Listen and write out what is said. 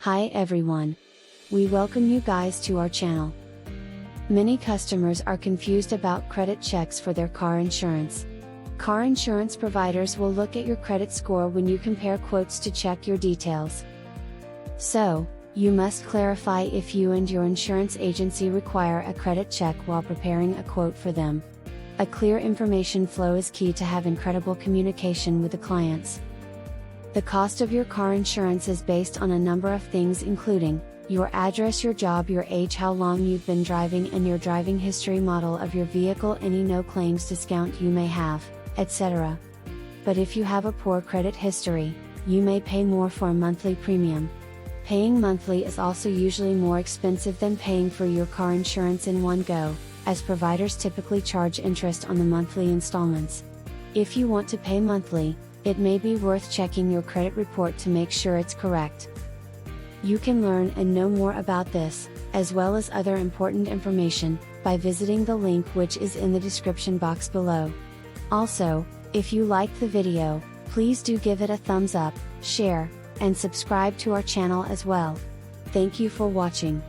Hi everyone. We welcome you guys to our channel. Many customers are confused about credit checks for their car insurance. Car insurance providers will look at your credit score when you compare quotes to check your details. So, you must clarify if you and your insurance agency require a credit check while preparing a quote for them. A clear information flow is key to have incredible communication with the clients. The cost of your car insurance is based on a number of things including your address, your job, your age, how long you've been driving, and your driving history, model of your vehicle, any no claims discount you may have, etc. But if you have a poor credit history, you may pay more for a monthly premium. Paying monthly is also usually more expensive than paying for your car insurance in one go, as providers typically charge interest on the monthly installments. If you want to pay monthly, it may be worth checking your credit report to make sure it's correct. You can learn and know more about this, as well as other important information, by visiting the link which is in the description box below. Also, if you liked the video, please do give it a thumbs up, share, and subscribe to our channel as well. Thank you for watching.